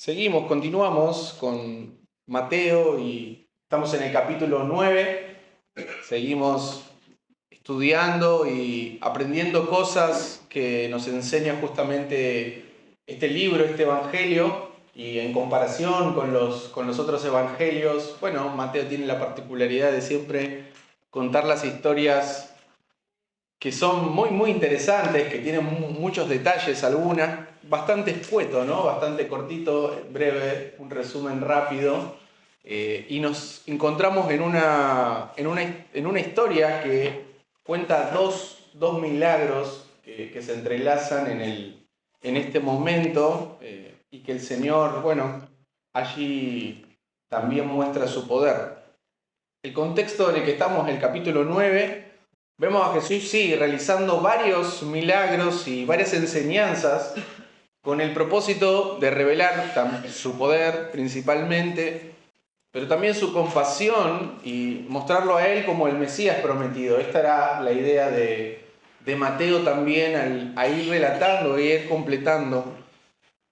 Continuamos con Mateo y estamos en el capítulo 9. Seguimos estudiando y aprendiendo cosas que nos enseña justamente este libro, este evangelio, y en comparación con los otros evangelios, bueno, Mateo tiene la particularidad de siempre contar las historias que son muy interesantes, que tienen muchos detalles, algunas, bastante escueto, ¿no? Bastante cortito, breve, un resumen rápido. Y nos encontramos en una historia que cuenta dos milagros que se entrelazan en este momento, y que el Señor, bueno, allí también muestra su poder. El contexto en el que estamos, el capítulo 9. Vemos a Jesús, sí, realizando varios milagros y varias enseñanzas con el propósito de revelar su poder principalmente, pero también su compasión y mostrarlo a Él como el Mesías prometido. Esta era la idea de Mateo también al ir relatando y ir completando.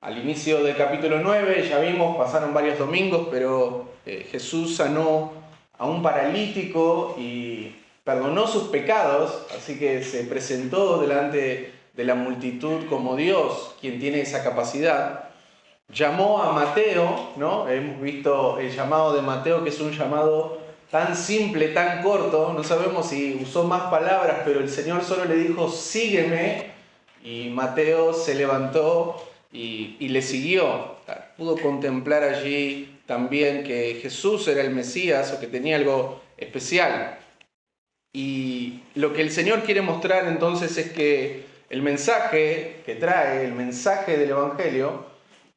Al inicio del capítulo 9, ya vimos, pasaron varios domingos, pero Jesús sanó a un paralítico y perdonó sus pecados, así que se presentó delante de la multitud como Dios, quien tiene esa capacidad. Llamó a Mateo, ¿no? Hemos visto el llamado de Mateo, que es un llamado tan simple, tan corto, no sabemos si usó más palabras, pero el Señor solo le dijo, sígueme, y Mateo se levantó y le siguió. Pudo contemplar allí también que Jesús era el Mesías o que tenía algo especial. Y lo que el Señor quiere mostrar entonces es que el mensaje que trae, el mensaje del Evangelio,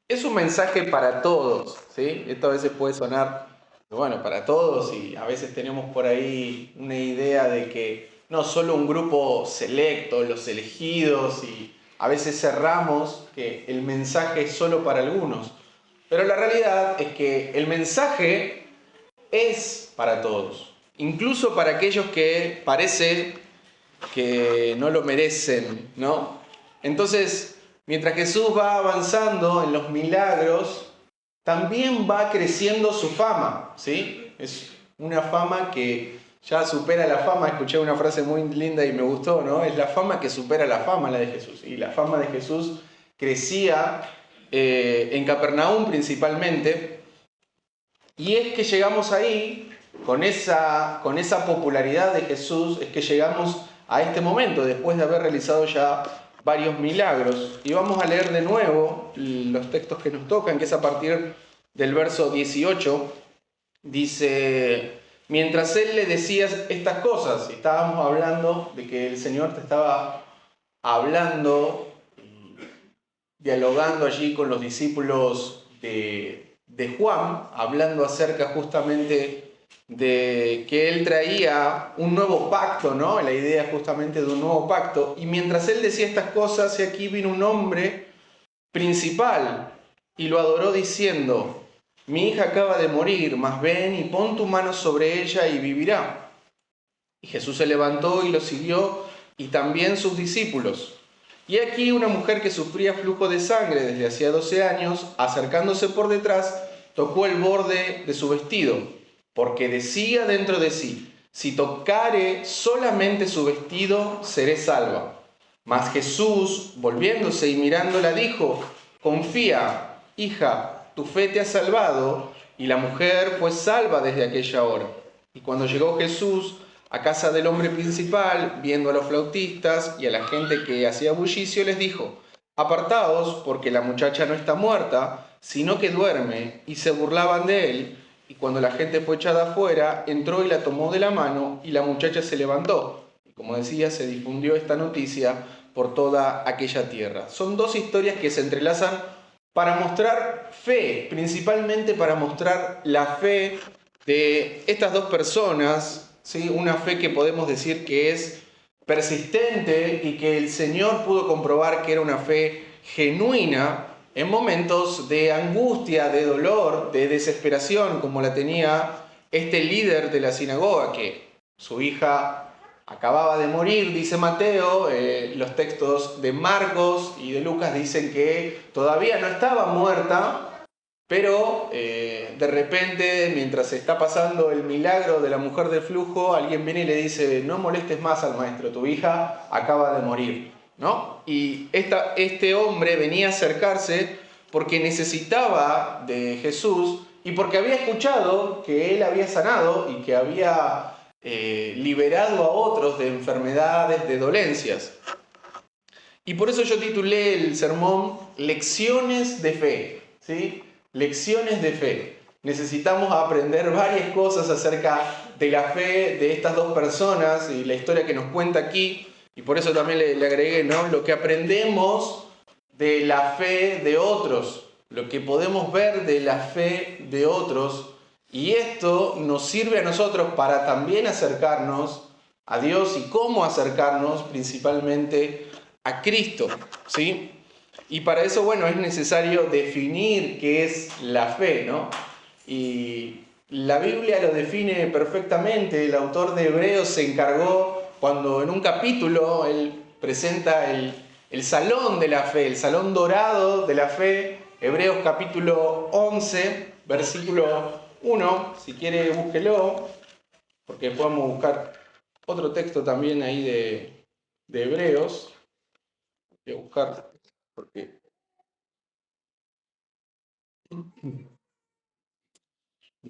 es un mensaje para todos, ¿sí? Esto a veces puede sonar, bueno, para todos, y a veces tenemos por ahí una idea de que no, solo un grupo selecto, los elegidos, y a veces cerramos que el mensaje es solo para algunos. Pero la realidad es que el mensaje es para todos, incluso para aquellos que parece que no lo merecen, ¿no? Entonces, mientras Jesús va avanzando en los milagros, también va creciendo su fama, ¿sí? Es una fama que ya supera la fama. Escuché una frase muy linda y me gustó, ¿no? Es la fama que supera la fama, la de Jesús. Y la fama de Jesús crecía en Capernaum principalmente. Y es que llegamos ahí, con esa popularidad de Jesús, es que llegamos a este momento, después de haber realizado ya varios milagros. Y vamos a leer de nuevo los textos que nos tocan, que es a partir del verso 18. Dice, mientras él le decía estas cosas, estábamos hablando de que el Señor te estaba hablando, dialogando allí con los discípulos de Juan, hablando acerca justamente de que él traía un nuevo pacto, ¿no? La idea justamente de un nuevo pacto. Y mientras él decía estas cosas, y aquí vino un hombre principal y lo adoró diciendo, mi hija acaba de morir, mas ven y pon tu mano sobre ella y vivirá. Y Jesús se levantó y lo siguió, y también sus discípulos. Y aquí una mujer que sufría flujo de sangre desde hacía 12 años, acercándose por detrás, tocó el borde de su vestido, porque decía dentro de sí, si tocare solamente su vestido, seré salva. Mas Jesús, volviéndose y mirándola, dijo, confía, hija, tu fe te ha salvado. Y la mujer fue salva desde aquella hora. Y cuando llegó Jesús a casa del hombre principal, viendo a los flautistas y a la gente que hacía bullicio, les dijo, apartaos, porque la muchacha no está muerta, sino que duerme. Y se burlaban de él. Y cuando la gente fue echada afuera, entró y la tomó de la mano, y la muchacha se levantó. Y como decía, se difundió esta noticia por toda aquella tierra. Son dos historias que se entrelazan para mostrar fe, principalmente para mostrar la fe de estas dos personas, ¿sí? Una fe que podemos decir que es persistente y que el Señor pudo comprobar que era una fe genuina en momentos de angustia, de dolor, de desesperación, como la tenía este líder de la sinagoga, que su hija acababa de morir, dice Mateo. Los textos de Marcos y de Lucas dicen que todavía no estaba muerta, pero de repente, mientras está pasando el milagro de la mujer del flujo, alguien viene y le dice, no molestes más al maestro, tu hija acaba de morir, ¿no? Y este hombre venía a acercarse porque necesitaba de Jesús y porque había escuchado que él había sanado y que había liberado a otros de enfermedades, de dolencias. Y por eso yo titulé el sermón Lecciones de Fe, ¿sí? Lecciones de fe. Necesitamos aprender varias cosas acerca de la fe de estas dos personas y la historia que nos cuenta aquí. Y por eso también le agregué, ¿no? Lo que aprendemos de la fe de otros, lo que podemos ver de la fe de otros. Y esto nos sirve a nosotros para también acercarnos a Dios y cómo acercarnos principalmente a Cristo, ¿sí? Y para eso, bueno, es necesario definir qué es la fe, ¿no? Y la Biblia lo define perfectamente. El autor de Hebreos se encargó, cuando en un capítulo él presenta el salón de la fe, el salón dorado de la fe, Hebreos capítulo 11, versículo 1, si quiere búsquelo, porque podemos buscar otro texto también ahí de Hebreos. Voy a buscar, porque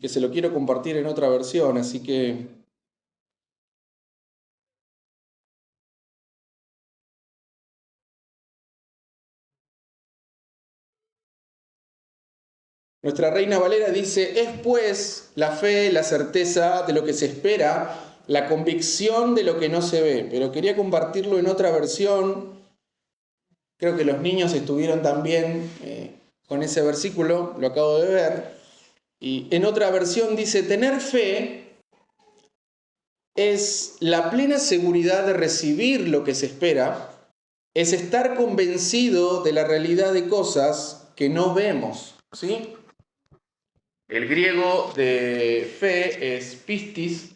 se lo quiero compartir en otra versión, así que nuestra Reina Valera dice, es pues la fe, la certeza de lo que se espera, la convicción de lo que no se ve. Pero quería compartirlo en otra versión. Creo que los niños estuvieron también con ese versículo, lo acabo de ver. Y en otra versión dice, tener fe es la plena seguridad de recibir lo que se espera, es estar convencido de la realidad de cosas que no vemos, ¿sí? El griego de fe es pistis.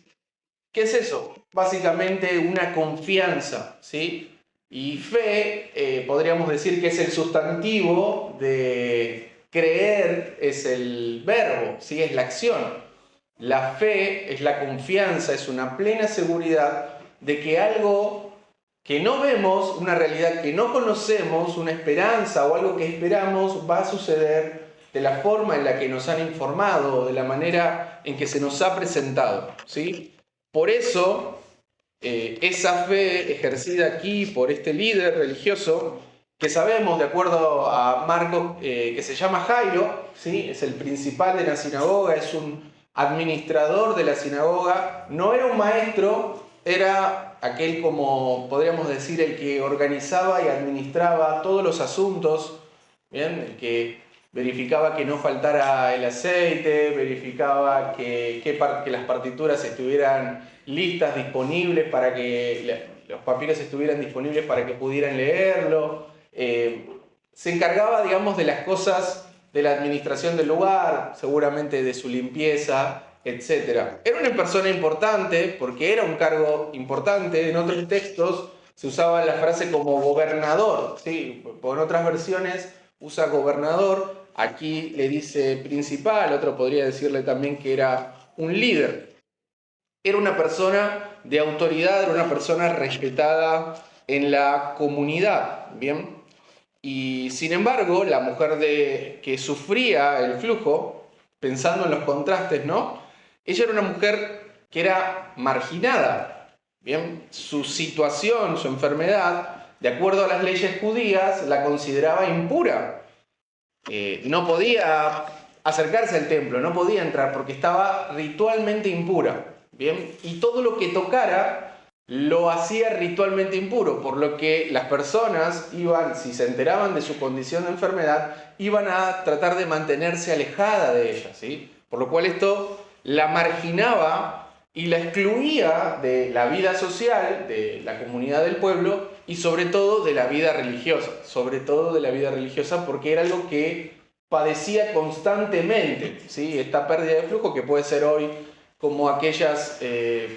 ¿Qué es eso? Básicamente una confianza, ¿sí? Y fe, podríamos decir que es el sustantivo de creer, es el verbo, ¿sí? Es la acción. La fe es la confianza, es una plena seguridad de que algo que no vemos, una realidad que no conocemos, una esperanza o algo que esperamos, va a suceder de la forma en la que nos han informado, de la manera en que se nos ha presentado, ¿sí? Por eso, esa fe ejercida aquí por este líder religioso, que sabemos, de acuerdo a Marcos, que se llama Jairo, ¿sí? Es el principal de la sinagoga, es un administrador de la sinagoga, no era un maestro, era aquel, como podríamos decir, el que organizaba y administraba todos los asuntos, ¿bien? El que verificaba que no faltara el aceite, verificaba que las partituras estuvieran listas, disponibles, para que los papiros estuvieran disponibles para que pudieran leerlo. Se encargaba, digamos, de las cosas de la administración del lugar, seguramente de su limpieza, etc. Era una persona importante porque era un cargo importante. En otros textos se usaba la frase como gobernador, ¿sí? En otras versiones usa gobernador, aquí le dice principal, otro podría decirle también que era un líder. Era una persona de autoridad, era una persona respetada en la comunidad, ¿bien? Y sin embargo, la mujer que sufría el flujo, pensando en los contrastes, ¿no? Ella era una mujer que era marginada, ¿bien? Su situación, su enfermedad, de acuerdo a las leyes judías, la consideraba impura. No podía acercarse al templo, no podía entrar porque estaba ritualmente impura, ¿bien? Y todo lo que tocara lo hacía ritualmente impuro, por lo que las personas iban, si se enteraban de su condición de enfermedad, iban a tratar de mantenerse alejada de ella, ¿sí? Por lo cual esto la marginaba y la excluía de la vida social, de la comunidad del pueblo y sobre todo de la vida religiosa, porque era algo que padecía constantemente, ¿sí? Esta pérdida de flujo, que puede ser hoy como aquellas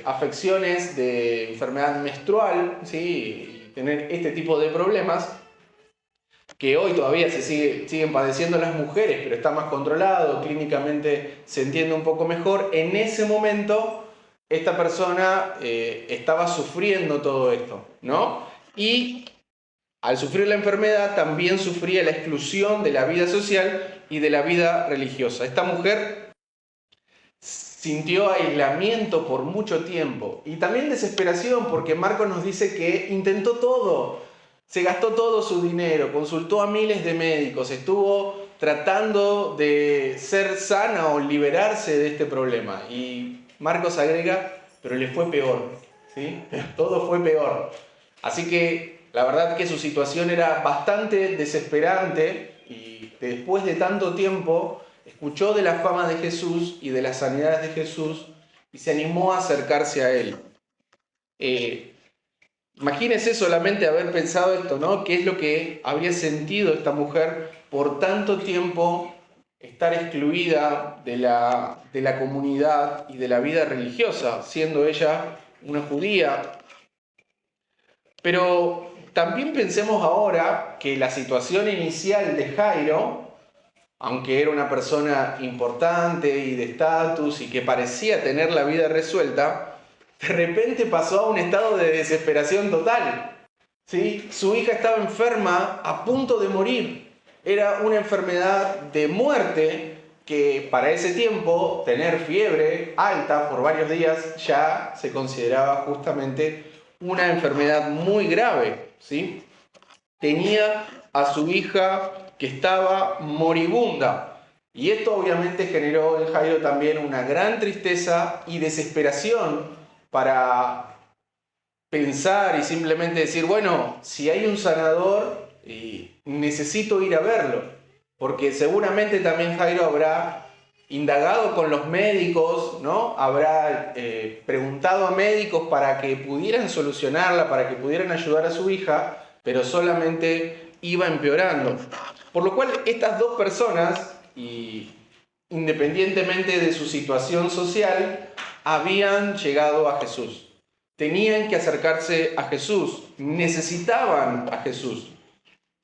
afecciones de enfermedad menstrual, ¿sí? Y tener este tipo de problemas. que hoy todavía siguen padeciendo las mujeres, pero está más controlado, clínicamente se entiende un poco mejor. En ese momento, esta persona estaba sufriendo todo esto, ¿no? Y al sufrir la enfermedad, también sufría la exclusión de la vida social y de la vida religiosa. Esta mujer sintió aislamiento por mucho tiempo y también desesperación, porque Marcos nos dice que intentó todo, se gastó todo su dinero, consultó a miles de médicos, estuvo tratando de ser sana o liberarse de este problema. Y Marcos agrega, pero le fue peor, ¿sí? Todo fue peor. Así que la verdad que su situación era bastante desesperante y después de tanto tiempo escuchó de la fama de Jesús y de las sanidades de Jesús y se animó a acercarse a él. Imagínense solamente haber pensado esto, ¿no? ¿Qué es lo que habría sentido esta mujer por tanto tiempo estar excluida de la comunidad y de la vida religiosa, siendo ella una judía? Pero también pensemos ahora que la situación inicial de Jairo, aunque era una persona importante y de estatus y que parecía tener la vida resuelta, de repente pasó a un estado de desesperación total, ¿sí? Su hija estaba enferma, a punto de morir. Era una enfermedad de muerte que para ese tiempo tener fiebre alta por varios días ya se consideraba justamente una enfermedad muy grave, ¿sí? Tenía a su hija que estaba moribunda. Y esto obviamente generó en Jairo también una gran tristeza y desesperación para pensar y simplemente decir, bueno, si hay un sanador, necesito ir a verlo. Porque seguramente también Jairo habrá indagado con los médicos, ¿no? Habrá preguntado a médicos para que pudieran solucionarla, para que pudieran ayudar a su hija, pero solamente iba empeorando. Por lo cual estas dos personas, independientemente de su situación social, habían llegado a Jesús. Tenían que acercarse a Jesús, necesitaban a Jesús.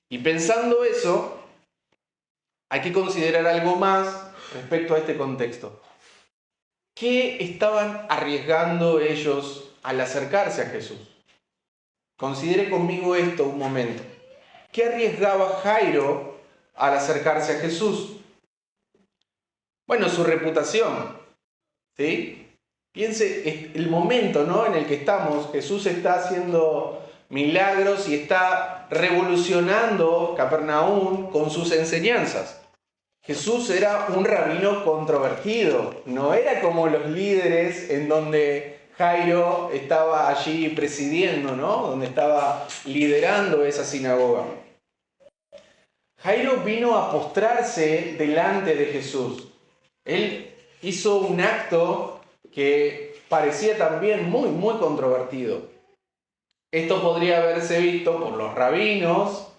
Y pensando eso, hay que considerar algo más respecto a este contexto. ¿Qué estaban arriesgando ellos al acercarse a Jesús? Considere conmigo esto un momento. ¿Qué arriesgaba Jairo al acercarse a Jesús? Bueno, su reputación, ¿sí? Piense el momento, ¿no?, en el que estamos. Jesús está haciendo milagros y está revolucionando Capernaum con sus enseñanzas. Jesús era un rabino controvertido, no era como los líderes en donde Jairo estaba allí presidiendo, ¿no?, donde estaba liderando esa sinagoga. Jairo vino a postrarse delante de Jesús. Él hizo un acto que parecía también muy, muy controvertido. Esto podría haberse visto por los rabinos,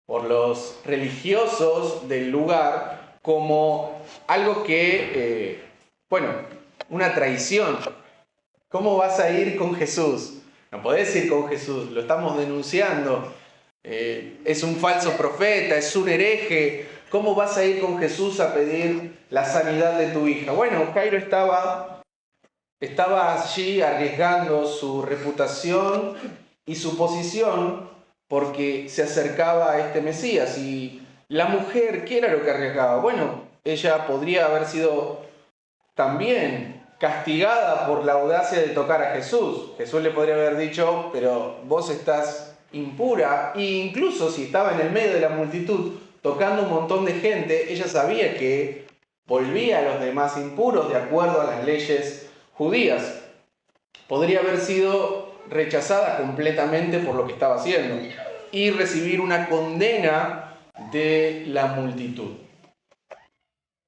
por los religiosos del lugar, como algo que, una traición. ¿Cómo vas a ir con Jesús? No podés ir con Jesús, lo estamos denunciando. Es un falso profeta, es un hereje. ¿Cómo vas a ir con Jesús a pedir la sanidad de tu hija? Bueno, Jairo estaba allí arriesgando su reputación y su posición porque se acercaba a este Mesías. Y la mujer, ¿qué era lo que arriesgaba? Bueno, ella podría haber sido también castigada por la audacia de tocar a Jesús. Jesús le podría haber dicho, pero vos estás impura. E incluso si estaba en el medio de la multitud tocando un montón de gente, ella sabía que volvía a los demás impuros de acuerdo a las leyes judías. Podría haber sido rechazada completamente por lo que estaba haciendo y recibir una condena de la multitud.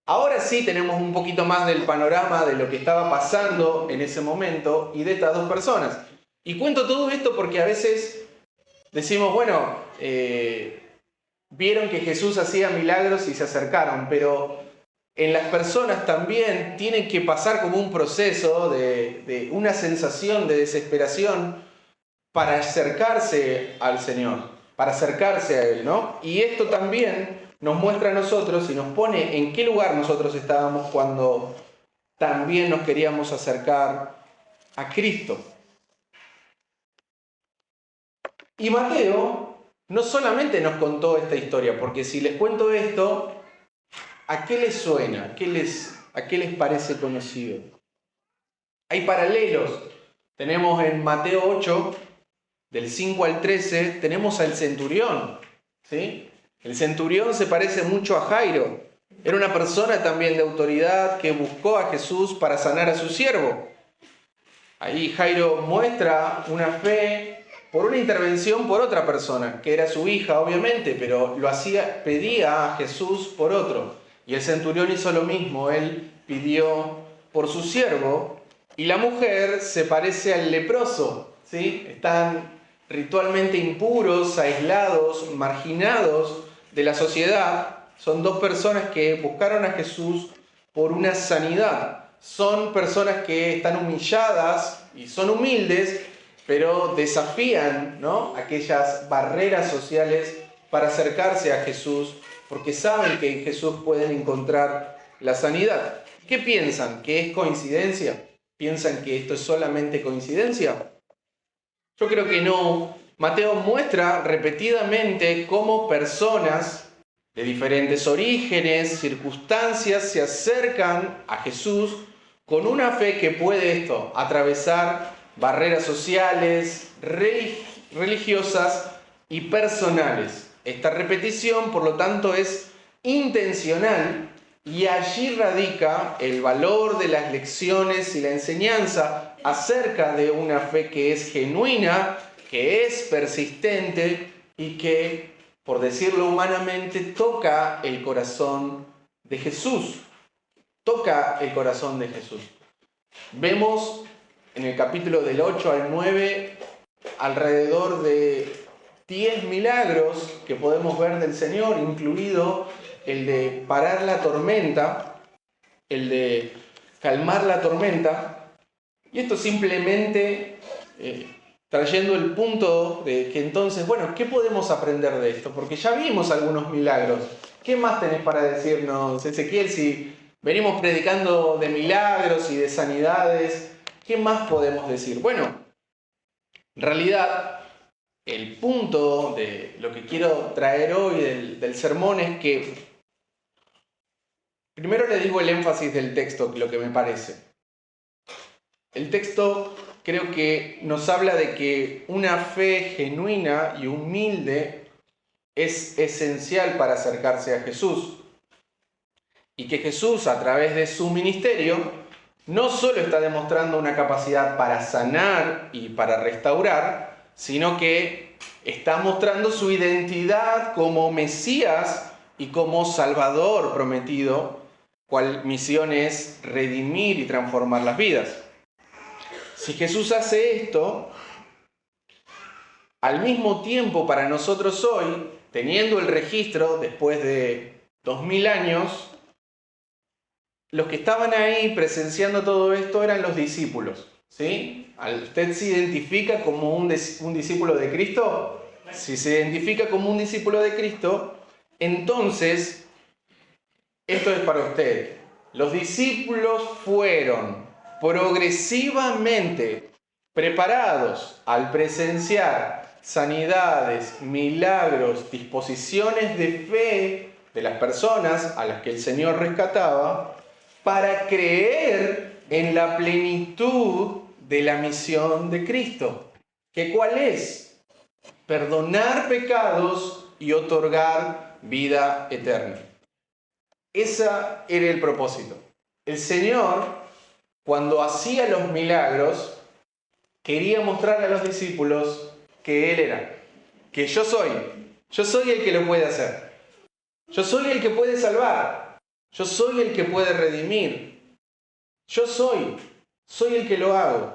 Ahora sí tenemos un poquito más del panorama de lo que estaba pasando en ese momento y de estas dos personas. Y cuento todo esto porque a veces decimos, bueno, vieron que Jesús hacía milagros y se acercaron, pero en las personas también tienen que pasar como un proceso de una sensación de desesperación para acercarse al Señor, para acercarse a Él, ¿no? Y esto también nos muestra a nosotros y nos pone en qué lugar nosotros estábamos cuando también nos queríamos acercar a Cristo. Y Mateo no solamente nos contó esta historia, porque si les cuento esto, ¿a qué les suena? ¿A qué les parece conocido? Hay paralelos. Tenemos en Mateo 8, del 5 al 13, tenemos al centurión, ¿sí? El centurión se parece mucho a Jairo. Era una persona también de autoridad que buscó a Jesús para sanar a su siervo. Ahí Jairo muestra una fe por una intervención por otra persona, que era su hija, obviamente, pero pedía a Jesús por otro. Y el centurión hizo lo mismo, él pidió por su siervo, y la mujer se parece al leproso, ¿sí? Están ritualmente impuros, aislados, marginados de la sociedad. Son dos personas que buscaron a Jesús por una sanidad. Son personas que están humilladas y son humildes, pero desafían, ¿no?, aquellas barreras sociales para acercarse a Jesús, porque saben que en Jesús pueden encontrar la sanidad. ¿Qué piensan? ¿Que es coincidencia? ¿Piensan que esto es solamente coincidencia? Yo creo que no. Mateo muestra repetidamente cómo personas de diferentes orígenes, circunstancias, se acercan a Jesús con una fe que puede atravesar barreras sociales, religiosas y personales. Esta repetición, por lo tanto, es intencional y allí radica el valor de las lecciones y la enseñanza acerca de una fe que es genuina, que es persistente y que, por decirlo humanamente, toca el corazón de Jesús. Toca el corazón de Jesús. Vemos en el capítulo del 8 al 9 alrededor de 10 milagros que podemos ver del Señor, incluido el de parar la tormenta, el de calmar la tormenta. Y esto simplemente trayendo el punto de que entonces, bueno, ¿qué podemos aprender de esto? Porque ya vimos algunos milagros. ¿Qué más tenés para decirnos, Ezequiel, si venimos predicando de milagros y de sanidades? ¿Qué más podemos decir? Bueno, en realidad, el punto de lo que quiero traer hoy del sermón es que primero le digo el énfasis del texto, lo que me parece. El texto creo que nos habla de que una fe genuina y humilde es esencial para acercarse a Jesús. Y que Jesús, a través de su ministerio, no solo está demostrando una capacidad para sanar y para restaurar, sino que está mostrando su identidad como Mesías y como Salvador prometido, cual misión es redimir y transformar las vidas. Si Jesús hace esto, al mismo tiempo para nosotros hoy, teniendo el registro después de 2000 años, los que estaban ahí presenciando todo esto eran los discípulos, ¿sí? ¿Usted se identifica como un discípulo de Cristo? Si se identifica como un discípulo de Cristo, entonces esto es para usted. Los discípulos fueron progresivamente preparados al presenciar sanidades, milagros, disposiciones de fe de las personas a las que el Señor rescataba, para creer en la plenitud de la misión de Cristo. ¿Que cuál es? Perdonar pecados y otorgar vida eterna. Ese era el propósito. El Señor, cuando hacía los milagros, quería mostrarle a los discípulos que Él era, que yo soy el que lo puede hacer. Yo soy el que puede salvar. Yo soy el que puede redimir. Yo soy el que lo hago.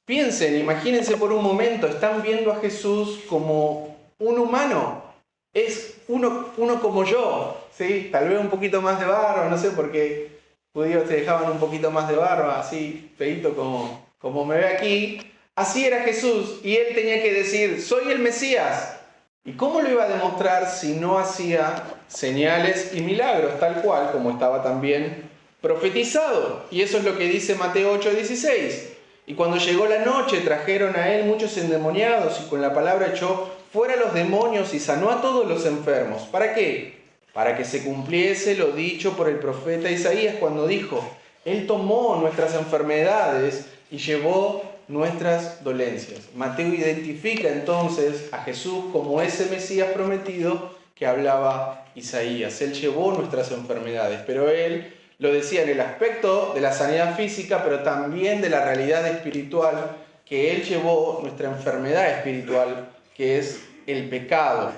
Piensen, imagínense por un momento, están viendo a Jesús como un humano. Es uno como yo, ¿sí? Tal vez un poquito más de barba, no sé por qué judíos te dejaban un poquito más de barba, así, feíto como me ve aquí. Así era Jesús, y Él tenía que decir, soy el Mesías. ¿Y cómo lo iba a demostrar si no hacía señales y milagros, tal cual como estaba también profetizado? Y eso es lo que dice Mateo 8:16. Y cuando llegó la noche trajeron a él muchos endemoniados y con la palabra echó fuera los demonios y sanó a todos los enfermos. ¿Para qué? Para que se cumpliese lo dicho por el profeta Isaías cuando dijo: Él tomó nuestras enfermedades y llevó nuestras dolencias. Mateo identifica entonces a Jesús como ese Mesías prometido que hablaba Isaías. Él llevó nuestras enfermedades, pero él lo decía en el aspecto de la sanidad física, pero también de la realidad espiritual, que él llevó nuestra enfermedad espiritual, que es el pecado.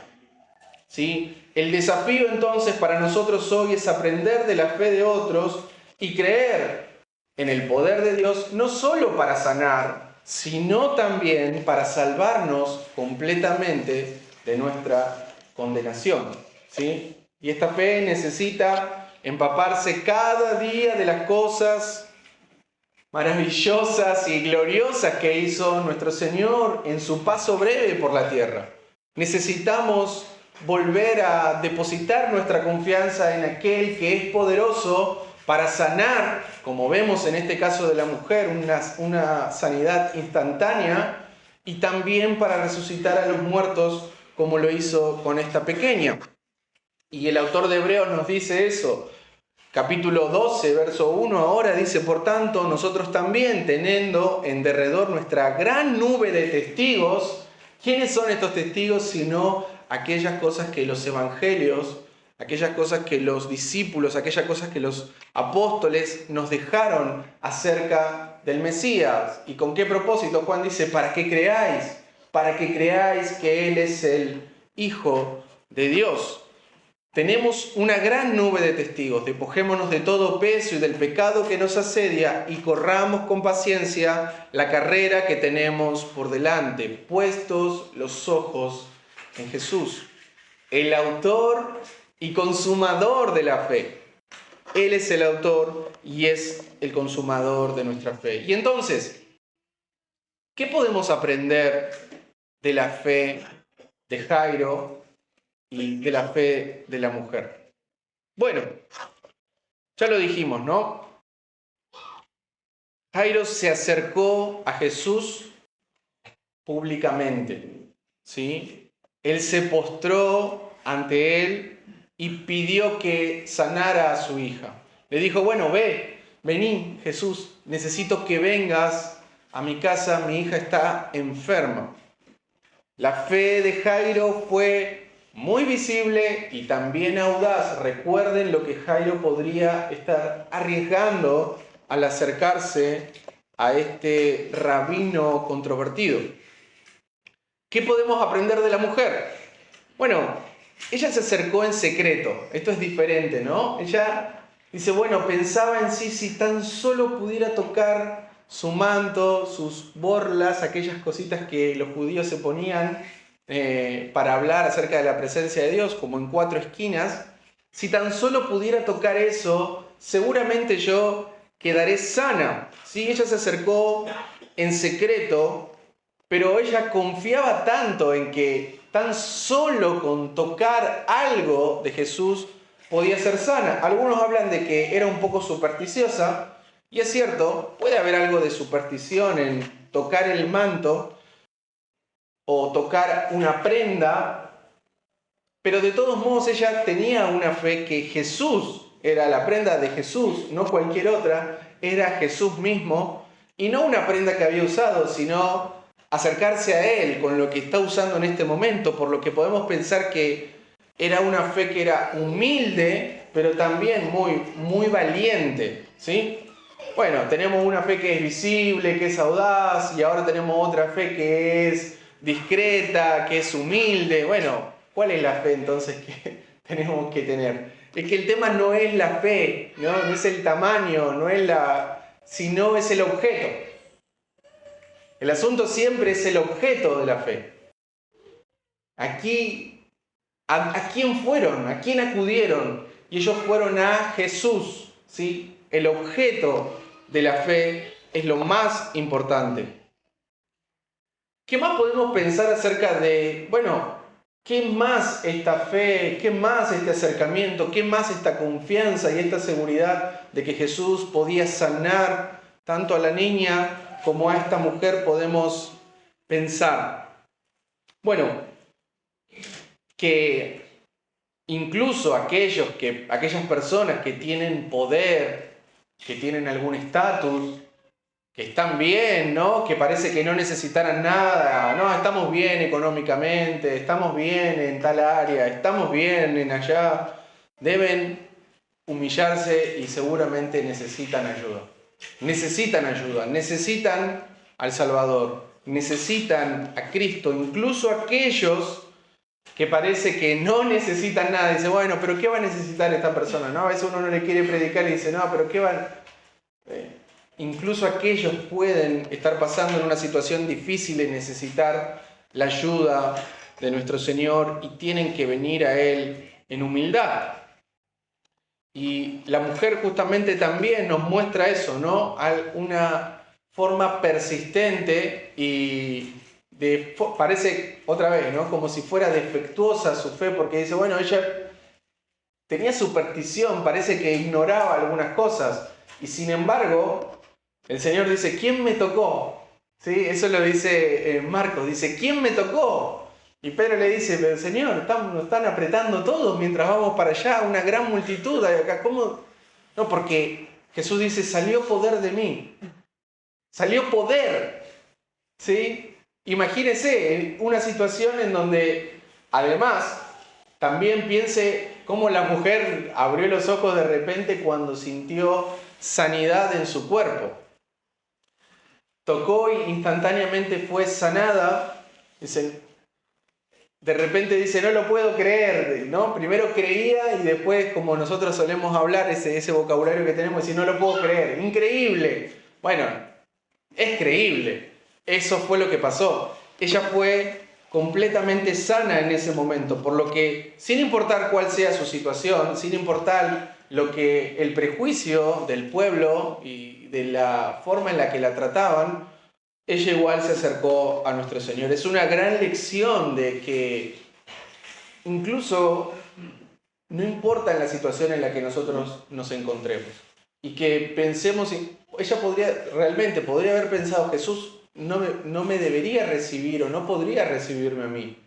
¿Sí? El desafío entonces para nosotros hoy es aprender de la fe de otros y creer en el poder de Dios, no solo para sanar, sino también para salvarnos completamente de nuestra condenación. ¿Sí? Y esta fe necesita empaparse cada día de las cosas maravillosas y gloriosas que hizo nuestro Señor en su paso breve por la tierra. Necesitamos volver a depositar nuestra confianza en aquel que es poderoso para sanar, como vemos en este caso de la mujer, una sanidad instantánea, y también para resucitar a los muertos, como lo hizo con esta pequeña. Y el autor de Hebreos nos dice eso. Capítulo 12, verso 1, ahora dice: por tanto, nosotros también, teniendo en derredor nuestra gran nube de testigos. ¿Quiénes son estos testigos? Sino aquellas cosas que los evangelios, aquellas cosas que los discípulos, aquellas cosas que los apóstoles nos dejaron acerca del Mesías. ¿Y con qué propósito? Juan dice: para que creáis que Él es el Hijo de Dios. Tenemos una gran nube de testigos. Despojémonos de todo peso y del pecado que nos asedia y corramos con paciencia la carrera que tenemos por delante, puestos los ojos en Jesús, el autor y consumador de la fe. Él es el autor y es el consumador de nuestra fe. Y entonces, ¿qué podemos aprender de la fe de Jairo y de la fe de la mujer? Bueno, ya lo dijimos, ¿no? Jairo se acercó a Jesús públicamente, ¿sí? Él se postró ante él y pidió que sanara a su hija. Le dijo: bueno, vení, Jesús, necesito que vengas a mi casa, mi hija está enferma. La fe de Jairo fue muy visible y también audaz. Recuerden lo que Jairo podría estar arriesgando al acercarse a este rabino controvertido. ¿Qué podemos aprender de la mujer? Bueno, ella se acercó en secreto. Esto es diferente, ¿no? Ella dice: bueno, pensaba en sí, si tan solo pudiera tocar su manto, sus borlas, aquellas cositas que los judíos se ponían para hablar acerca de la presencia de Dios, como en 4 esquinas. Si tan solo pudiera tocar eso, seguramente yo quedaré sana. ¿Sí? Ella se acercó en secreto, pero ella confiaba tanto en que tan solo con tocar algo de Jesús podía ser sana. Algunos hablan de que era un poco supersticiosa, y es cierto, puede haber algo de superstición en tocar el manto o tocar una prenda, pero de todos modos ella tenía una fe que Jesús era la prenda de Jesús, no cualquier otra, era Jesús mismo, y no una prenda que había usado, sino acercarse a Él con lo que está usando en este momento, por lo que podemos pensar que era una fe que era humilde, pero también muy valiente, ¿sí? Bueno, tenemos una fe que es visible, que es audaz, y ahora tenemos otra fe que es discreta, que es humilde. Bueno, ¿cuál es la fe entonces que tenemos que tener? Es que el tema no es la fe, ¿no? No es el tamaño, sino es el objeto. El asunto siempre es el objeto de la fe. Aquí, ¿a quién fueron? ¿A quién acudieron? Y ellos fueron a Jesús, ¿sí? El objeto de la fe es lo más importante. ¿Qué más podemos pensar acerca de, bueno, ¿Qué más esta fe? ¿Qué más este acercamiento? ¿Qué más esta confianza y esta seguridad de que Jesús podía sanar tanto a la niña como a esta mujer podemos pensar? Bueno, que incluso aquellas personas que tienen poder, que tienen algún estatus, que están bien, ¿no? Que parece que no necesitaran nada, no, estamos bien económicamente, estamos bien en tal área, estamos bien en allá, deben humillarse y seguramente necesitan ayuda. Necesitan al Salvador, necesitan a Cristo, incluso aquellos que parece que no necesitan nada. Dice, bueno, pero ¿qué va a necesitar esta persona? ¿No? A veces uno no le quiere predicar y dice, no, pero ¿qué va? Incluso aquellos pueden estar pasando en una situación difícil y necesitar la ayuda de nuestro Señor y tienen que venir a Él en humildad. Y la mujer justamente también nos muestra eso, ¿no? Una forma persistente y parece otra vez, ¿no? Como si fuera defectuosa su fe, porque dice, bueno, ella tenía superstición, parece que ignoraba algunas cosas y sin embargo el Señor dice, ¿quién me tocó? ¿Sí? Eso lo dice Marcos, dice, ¿quién me tocó? Y Pedro le dice, pero Señor, nos están apretando todos mientras vamos para allá, una gran multitud hay acá, ¿cómo? No, porque Jesús dice, salió poder de mí, salió poder, ¿sí? Imagínese una situación en donde, además, también piense cómo la mujer abrió los ojos de repente cuando sintió sanidad en su cuerpo. Tocó y instantáneamente fue sanada. De repente dice, no lo puedo creer, ¿no? Primero creía y después, como nosotros solemos hablar, ese vocabulario que tenemos, decir, no lo puedo creer, increíble. Bueno, es creíble. Eso fue lo que pasó. Ella fue completamente sana en ese momento, por lo que, sin importar cuál sea su situación, sin importar lo que el prejuicio del pueblo y de la forma en la que la trataban, ella igual se acercó a nuestro Señor. Es una gran lección de que incluso no importa en la situación en la que nosotros nos encontremos y que pensemos, ella realmente podría haber pensado, Jesús no me debería recibir o no podría recibirme a mí.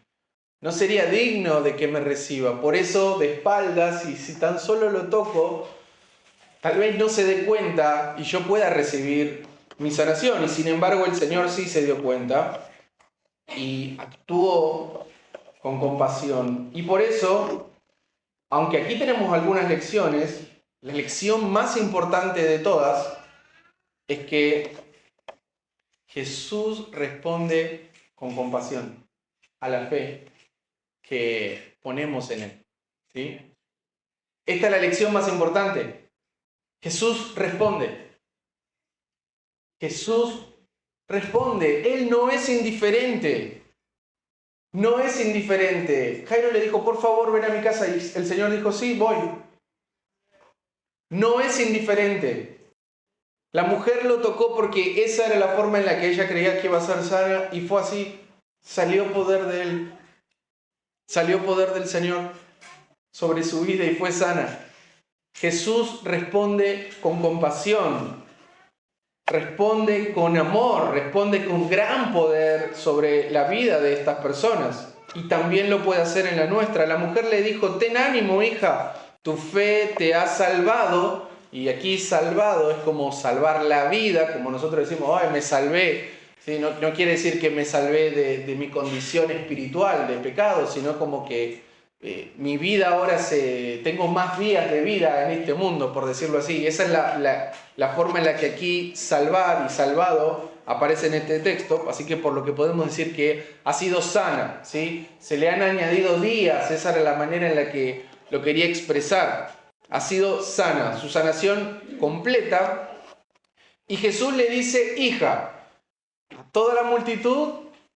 No sería digno de que me reciba. Por eso, de espaldas, y si tan solo lo toco, tal vez no se dé cuenta y yo pueda recibir mi sanación. Y sin embargo, el Señor sí se dio cuenta y actuó con compasión. Y por eso, aunque aquí tenemos algunas lecciones, la lección más importante de todas es que Jesús responde con compasión a la fe que ponemos en Él. ¿Sí? Esta es la lección más importante. Jesús responde. Jesús responde. Él no es indiferente. No es indiferente. Jairo le dijo, por favor, ven a mi casa. Y el Señor dijo, sí, voy. No es indiferente. La mujer lo tocó porque esa era la forma en la que ella creía que iba a ser sana y fue así. Salió poder de Él. Salió poder del Señor sobre su vida y fue sana. Jesús responde con compasión. Responde con amor, responde con gran poder sobre la vida de estas personas. Y también lo puede hacer en la nuestra. La mujer le dijo, ten ánimo, hija, tu fe te ha salvado. Y aquí salvado es como salvar la vida, como nosotros decimos, ay, me salvé. ¿Sí? No quiere decir que me salvé de mi condición espiritual, de pecado, sino como que mi vida ahora tengo más vías de vida en este mundo, por decirlo así. Esa es la forma en la que aquí salvar y salvado aparece en este texto, así que por lo que podemos decir que ha sido sana, ¿sí? Se le han añadido días, esa era la manera en la que lo quería expresar. Ha sido sana, su sanación completa. Y Jesús le dice, hija, a toda la multitud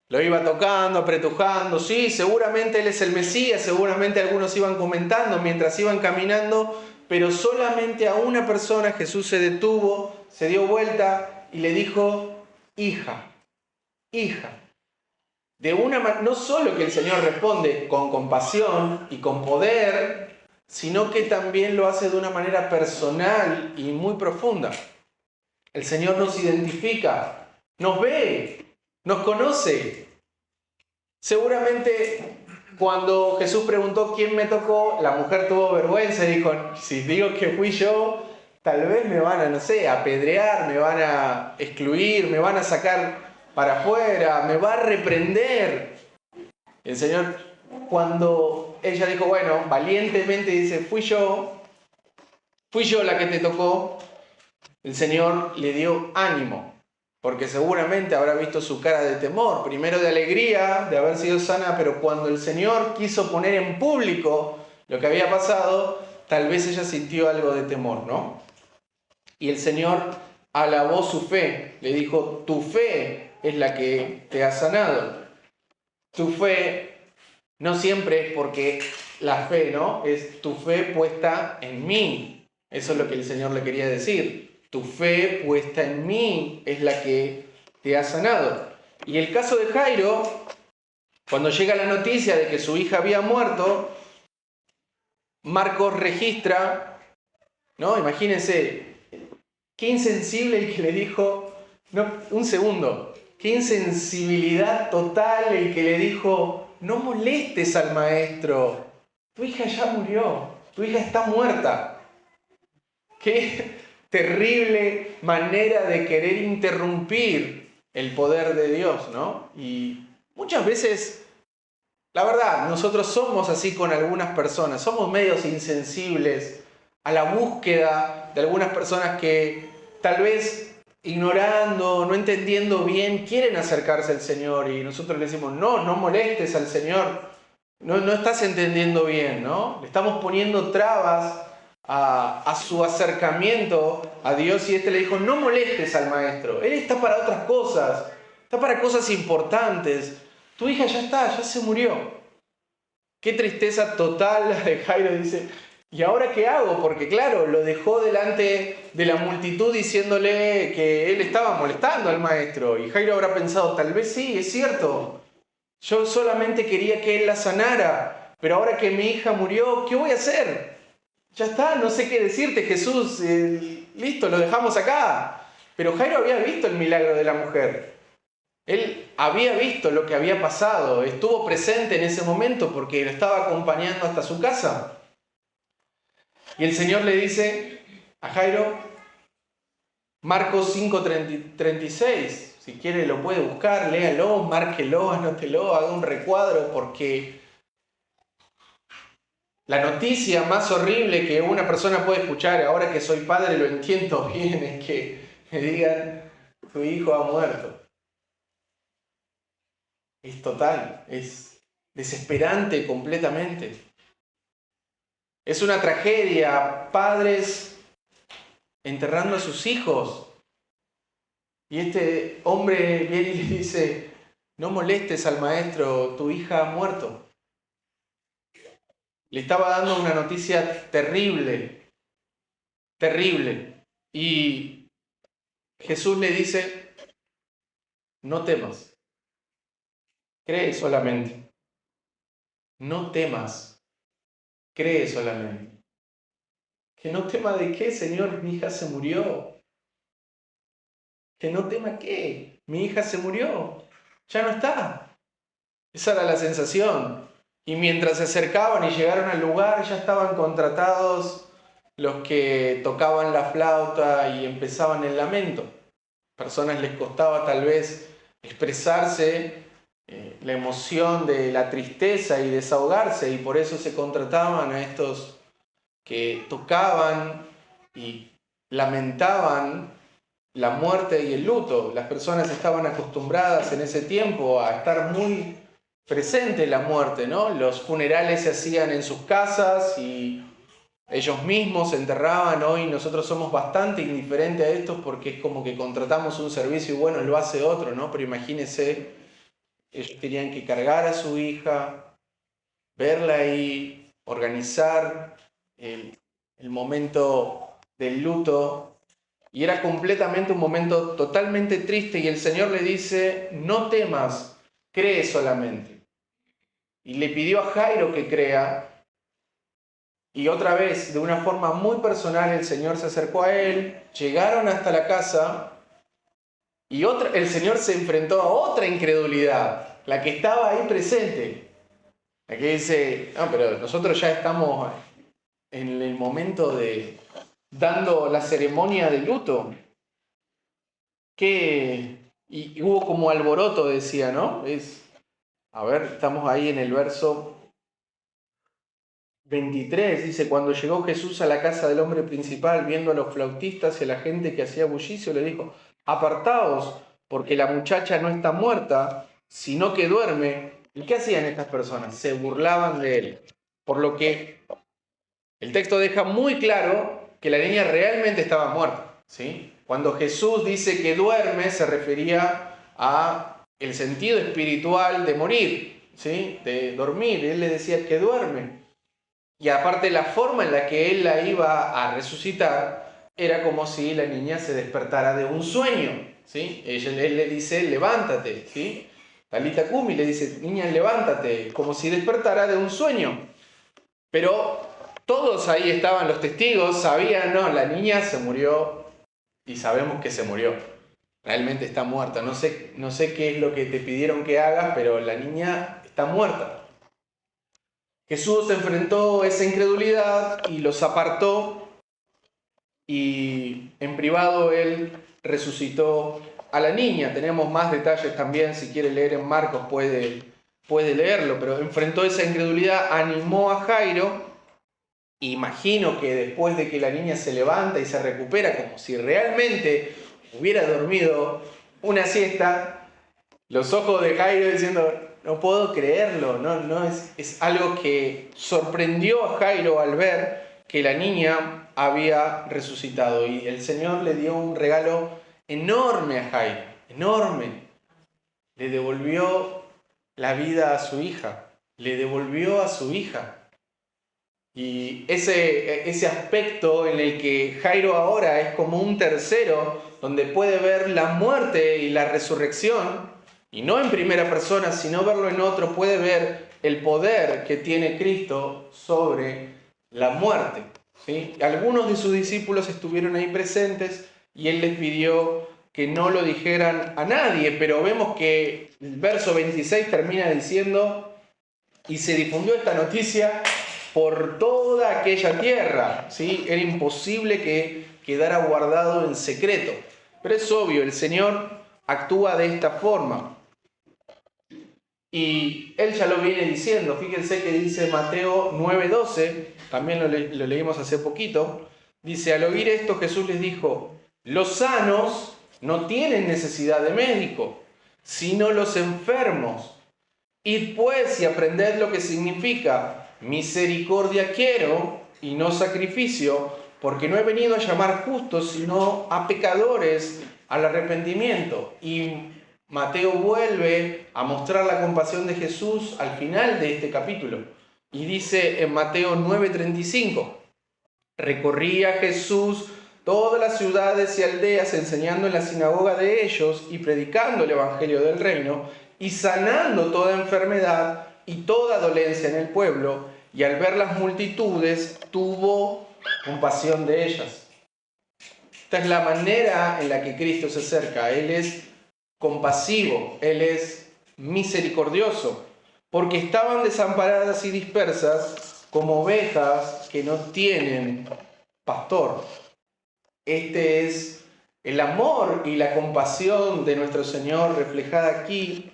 lo iba tocando, apretujando, sí, seguramente Él es el Mesías, seguramente algunos iban comentando mientras iban caminando, pero solamente a una persona Jesús se detuvo, se dio vuelta y le dijo, hija, hija. no solo que el Señor responde con compasión y con poder, sino que también lo hace de una manera personal y muy profunda. El Señor nos identifica, nos ve, nos conoce. Seguramente cuando Jesús preguntó quién me tocó, la mujer tuvo vergüenza y dijo, si digo que fui yo, tal vez me van a, no sé, apedrear, me van a excluir, me van a sacar para afuera, me va a reprender. El Señor, cuando ella dijo, bueno, valientemente dice, fui yo la que te tocó, el Señor le dio ánimo, porque seguramente habrá visto su cara de temor, primero de alegría de haber sido sana, pero cuando el Señor quiso poner en público lo que había pasado, tal vez ella sintió algo de temor, ¿no? Y el Señor alabó su fe, le dijo, tu fe es la que te ha sanado. Tu fe no siempre es porque la fe, ¿no? Es tu fe puesta en mí. Eso es lo que el Señor le quería decir. Tu fe puesta en mí es la que te ha sanado. Y el caso de Jairo, cuando llega la noticia de que su hija había muerto, Marcos registra, ¿no? Imagínense, qué insensible el que le dijo, no, un segundo, qué insensibilidad total el que le dijo, no molestes al maestro, tu hija ya murió, tu hija está muerta. Qué terrible manera de querer interrumpir el poder de Dios, ¿no? Y muchas veces, la verdad, nosotros somos así con algunas personas, somos medios insensibles a la búsqueda de algunas personas que tal vez ignorando, no entendiendo bien, quieren acercarse al Señor y nosotros le decimos, no molestes al Señor, no estás entendiendo bien, ¿no? Le estamos poniendo trabas a su acercamiento a Dios y este le dijo, no molestes al maestro, él está para otras cosas, está para cosas importantes, tu hija ya está, ya se murió. Qué tristeza total la de Jairo, dice, ¿y ahora qué hago? Porque claro, lo dejó delante de la multitud diciéndole que él estaba molestando al maestro y Jairo habrá pensado, tal vez sí, es cierto, yo solamente quería que él la sanara, pero ahora que mi hija murió, ¿qué voy a hacer? Ya está, no sé qué decirte, Jesús, listo, lo dejamos acá. Pero Jairo había visto el milagro de la mujer. Él había visto lo que había pasado, estuvo presente en ese momento porque lo estaba acompañando hasta su casa. Y el Señor le dice a Jairo, Marcos 5:36, si quiere lo puede buscar, léalo, márquelo, anótelo, haga un recuadro porque la noticia más horrible que una persona puede escuchar, ahora que soy padre lo entiendo bien, es que me digan, tu hijo ha muerto. Es total, es desesperante completamente. Es una tragedia, padres enterrando a sus hijos. Y este hombre viene y le dice, no molestes al maestro, tu hija ha muerto. Le estaba dando una noticia terrible, terrible. Y Jesús le dice, no temas, cree solamente. No temas, cree solamente. Que no tema de qué, Señor, mi hija se murió. Que no tema qué, mi hija se murió, ya no está. Esa era la sensación. Y mientras se acercaban y llegaron al lugar, ya estaban contratados los que tocaban la flauta y empezaban el lamento. Personas les costaba tal vez expresarse la emoción de la tristeza y desahogarse, y por eso se contrataban a estos que tocaban y lamentaban la muerte y el luto. Las personas estaban acostumbradas en ese tiempo a estar muy presente la muerte, ¿no? Los funerales se hacían en sus casas y ellos mismos se enterraban. Hoy nosotros somos bastante indiferentes a esto porque es como que contratamos un servicio y bueno, lo hace otro, ¿no? Pero imagínense, ellos tenían que cargar a su hija, verla ahí, organizar el momento del luto. Y era completamente un momento totalmente triste y el Señor le dice, no temas, cree solamente. Y le pidió a Jairo que crea. Y otra vez, de una forma muy personal, el Señor se acercó a él, llegaron hasta la casa y el Señor se enfrentó a otra incredulidad, la que estaba ahí presente. La que dice, no, pero nosotros ya estamos en el momento de dando la ceremonia de luto. Y hubo como alboroto, decía, ¿no? A ver, estamos ahí en el verso 23, dice, cuando llegó Jesús a la casa del hombre principal, viendo a los flautistas y a la gente que hacía bullicio, le dijo, apartaos, porque la muchacha no está muerta, sino que duerme. ¿Y qué hacían estas personas? Se burlaban de él. Por lo que el texto deja muy claro que la niña realmente estaba muerta, ¿sí? Cuando Jesús dice que duerme, se refería a el sentido espiritual de morir, ¿sí? De dormir. Él le decía que duerme. Y aparte la forma en la que él la iba a resucitar era como si la niña se despertara de un sueño, ¿sí? Él le dice, levántate, ¿sí? Talita Kumi le dice, niña, levántate, como si despertara de un sueño. Pero todos ahí estaban los testigos, sabían, no, la niña se murió y sabemos que se murió. Realmente está muerta. No sé qué es lo que te pidieron que hagas, pero la niña está muerta. Jesús enfrentó esa incredulidad y los apartó y en privado él resucitó a la niña. Tenemos más detalles también, si quiere leer en Marcos puede leerlo, pero enfrentó esa incredulidad, animó a Jairo. Imagino que después de que la niña se levanta y se recupera como si realmente hubiera dormido una siesta, los ojos de Jairo diciendo, no puedo creerlo, no es algo que sorprendió a Jairo al ver que la niña había resucitado. Y el Señor le dio un regalo enorme a Jairo, enorme. Le devolvió la vida a su hija, le devolvió a su hija. Y ese aspecto en el que Jairo ahora es como un tercero, donde puede ver la muerte y la resurrección, y no en primera persona, sino verlo en otro, puede ver el poder que tiene Cristo sobre la muerte, ¿sí? Algunos de sus discípulos estuvieron ahí presentes y él les pidió que no lo dijeran a nadie, pero vemos que el verso 26 termina diciendo, y se difundió esta noticia por toda aquella tierra, ¿sí? Era imposible que quedara guardado en secreto. Pero es obvio, el Señor actúa de esta forma. Y Él ya lo viene diciendo. Fíjense que dice Mateo 9:12, también lo leímos hace poquito. Dice, al oír esto Jesús les dijo, los sanos no tienen necesidad de médico, sino los enfermos. Id pues y aprended lo que significa misericordia quiero y no sacrificio, porque no he venido a llamar justos, sino a pecadores al arrepentimiento. Y Mateo vuelve a mostrar la compasión de Jesús al final de este capítulo. Y dice en Mateo 9:35, recorría Jesús todas las ciudades y aldeas, enseñando en la sinagoga de ellos y predicando el evangelio del reino y sanando toda enfermedad y toda dolencia en el pueblo, y al ver las multitudes tuvo compasión de ellas. Esta es la manera en la que Cristo se acerca. Él es compasivo, Él es misericordioso, porque estaban desamparadas y dispersas como ovejas que no tienen pastor. Este es el amor y la compasión de nuestro Señor reflejada aquí,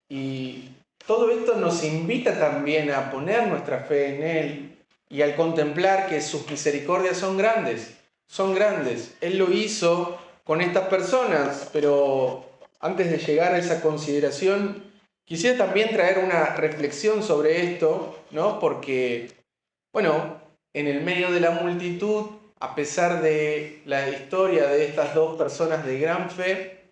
y todo esto nos invita también a poner nuestra fe en Él y al contemplar que sus misericordias son grandes, son grandes. Él lo hizo con estas personas, pero antes de llegar a esa consideración, quisiera también traer una reflexión sobre esto, ¿no? Porque, bueno, en el medio de la multitud, a pesar de la historia de estas dos personas de gran fe,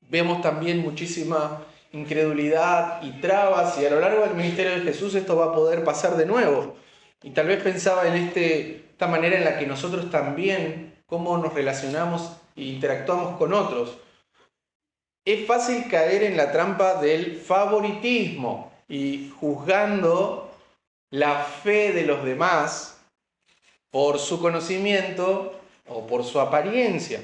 vemos también muchísima incredulidad y trabas, y a lo largo del ministerio de Jesús esto va a poder pasar de nuevo. Y tal vez pensaba en esta manera en la que nosotros también, cómo nos relacionamos e interactuamos con otros. es fácil caer en la trampa del favoritismo y juzgando la fe de los demás por su conocimiento o por su apariencia.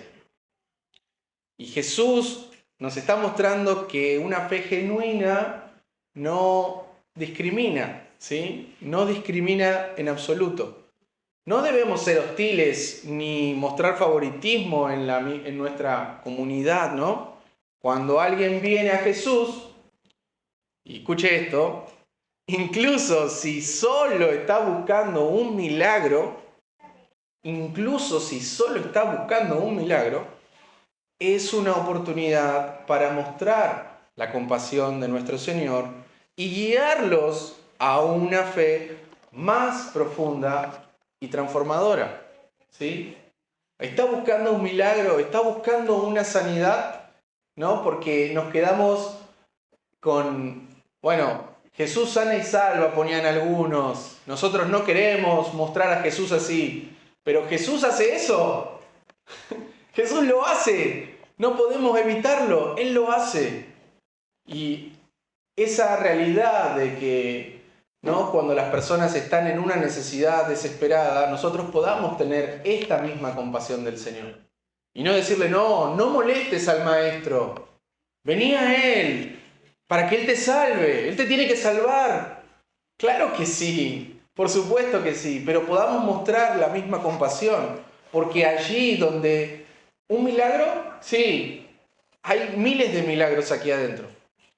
Y Jesús nos está mostrando que una fe genuina no discrimina, ¿sí? No discrimina en absoluto. No debemos ser hostiles ni mostrar favoritismo en nuestra comunidad, ¿no? Cuando alguien viene a Jesús, y escuche esto, incluso si solo está buscando un milagro, es una oportunidad para mostrar la compasión de nuestro Señor y guiarlos a una fe más profunda y transformadora. ¿Sí? Está buscando un milagro, está buscando una sanidad, ¿no? Porque nos quedamos con, bueno, Jesús sana y salva, ponían algunos. Nosotros no queremos mostrar a Jesús así, pero Jesús hace eso. Jesús lo hace. No podemos evitarlo. Él lo hace. Y esa realidad de que, ¿no?, cuando las personas están en una necesidad desesperada, nosotros podamos tener esta misma compasión del Señor. Y no decirle, no molestes al Maestro. Vení a Él para que Él te salve. Él te tiene que salvar. Claro que sí. Por supuesto que sí. Pero podamos mostrar la misma compasión. Porque allí donde un milagro, sí, hay miles de milagros aquí adentro.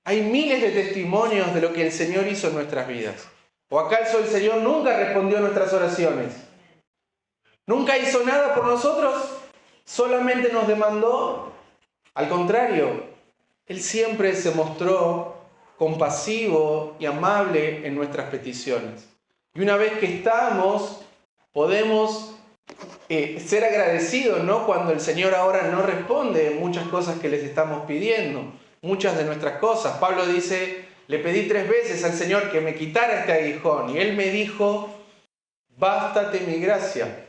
Hay miles de testimonios de lo que el Señor hizo en nuestras vidas. ¿O acaso el Señor nunca respondió a nuestras oraciones? ¿Nunca hizo nada por nosotros? ¿Solamente nos demandó? Al contrario, Él siempre se mostró compasivo y amable en nuestras peticiones. Y una vez que estamos, podemos ser agradecidos, ¿no?, cuando el Señor ahora no responde muchas cosas que les estamos pidiendo, muchas de nuestras cosas. Pablo dice, le pedí 3 veces al Señor que me quitara este aguijón y Él me dijo, bástate mi gracia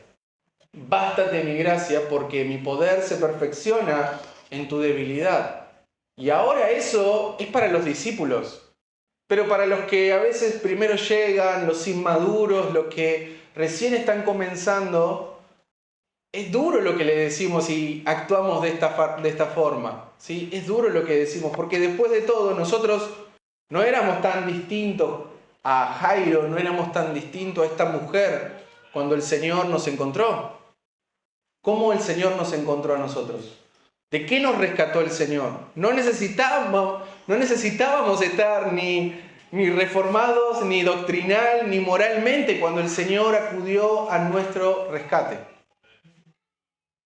porque mi poder se perfecciona en tu debilidad. Y ahora eso es para los discípulos, pero para los que a veces primero llegan, los inmaduros, los que recién están comenzando, es duro lo que le decimos y actuamos de esta forma, ¿sí? Es duro lo que decimos, porque después de todo nosotros no éramos tan distintos a Jairo, no éramos tan distintos a esta mujer cuando el Señor nos encontró. ¿Cómo el Señor nos encontró a nosotros? ¿De qué nos rescató el Señor? No necesitábamos estar ni reformados, ni doctrinal, ni moralmente cuando el Señor acudió a nuestro rescate.